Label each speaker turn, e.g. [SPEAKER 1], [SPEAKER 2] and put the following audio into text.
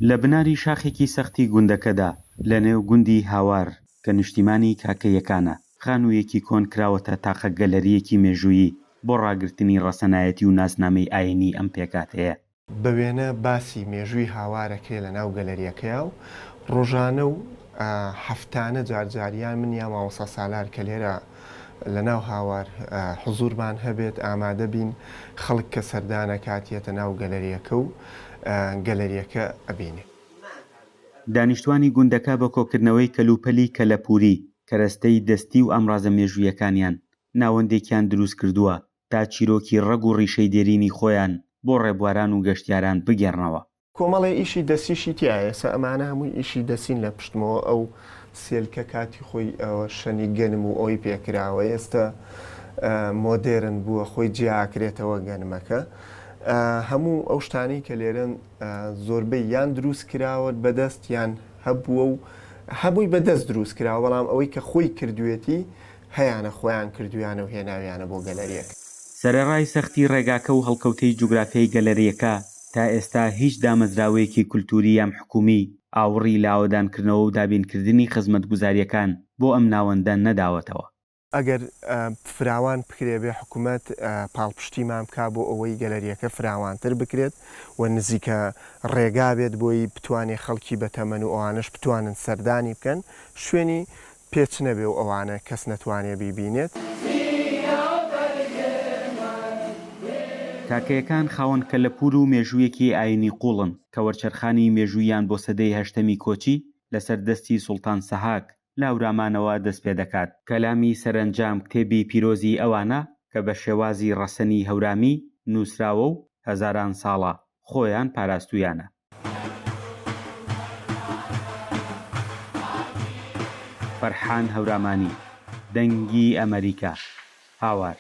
[SPEAKER 1] لە بناری شاخێکی سەختی گوندەکەدا لەنێو گوندی هاوار کە نیشتیمانی کاکەیەکانە خانوویەکی کۆن کراوەتە تاقە گەلەریەکی مێژوویی بۆ ڕاگررتنی ڕەسەنایەتی و ناسنامەی ئاینی ئەم پێکات هەیە.
[SPEAKER 2] بە وێنە باسی مێژووی هاوارەکەی لە ناو گەلەریەکەیە و ڕۆژانە و هەفتانە جارجاریان من یا ماوەسە سالار کە لێرە لە ناو هاوار حزورمان هەبێت ئامادە بین خەڵک کە سەردانە کاتیەتە ناو گەلەریەکە و گەلەریەکە ئەبینێ.
[SPEAKER 1] دانیشتوانی گوندەکە بە کۆکردنەوەی کەلوپەلی کەلەپوری کەرەستەی دەستی و ئەمڕازە مێژوویەکانیان ناوەندێکیان دروست کردووە تا چیرۆکی ڕەگ و ڕیشەی دێرینی خۆیان بۆ ڕێبواران و گەشتیاران بگێڕنەوە.
[SPEAKER 2] کۆمەڵی ئیشی دەستیشی تایە سە ئەمانە هەمووی ئیشی دەسین لە پشتمەوە ئەو سێلکە کاتی خۆی شەنی گەنم و ئەوی پێکراوە ئێستا مۆدێرن بووە خۆی جیاکرێتەوە گەنمەکە. هەموو ئەو شتانی کە لێرن زۆربەی یان دروست کراوە بەدەست یان هەبووە و هەمووی بەدەست دروست کراوە، بەڵام ئەوەی کە خۆی کردوێتی هەیانە خۆیان کردویانە و هێناویانە بۆ گەلەریەک.
[SPEAKER 1] سەرەڕای سەختی ڕێگاکە و هەڵکەوتەی جوگرافیای گەلەریەکە تا ئێستا هیچ دامەزراوەیەکی کولتوری یان حکومی ئاوڕی لاوەدانکردنەوە و دابینکردنی خزمەتگوزاریەکان بۆ ئەم ناوەندە نەداوەتەوە.
[SPEAKER 2] ئەگەر فراوان بکرێ بێ حکوومەت پاڵپشتی مامکا بۆ ئەوەی گەلەریەکە فراوانتر بکرێت و نزیکە ڕێگا بێت بۆی بتوانێت خەڵکی بەتەمەن و ئەوانش بتوانن سەردانی بکەن، شوێنی پێچ نەبێ و ئەوانە کەس نەتوانێ بیبینێت.
[SPEAKER 1] تاکەیەکان خاوەن کەلەپور و مێژوویەکی ئاینی قوڵن کە وەرچەرخانی مێژوویان بۆ سەدەی هەشتەمی کۆچی لەسەر دەستی سوڵتان سەحاک لە ئەورامانەوە دەست پێ دەکات. کەلامی سەرنجام کتێبی پیرۆزی ئەوانە کە بە شێوازی ڕەسەنی هەورامی نووسراوە و هەزاران ساڵە خۆیان پاراستویانە. فەرحان هەورامانی، دەنگی ئەمریکا، هاوار.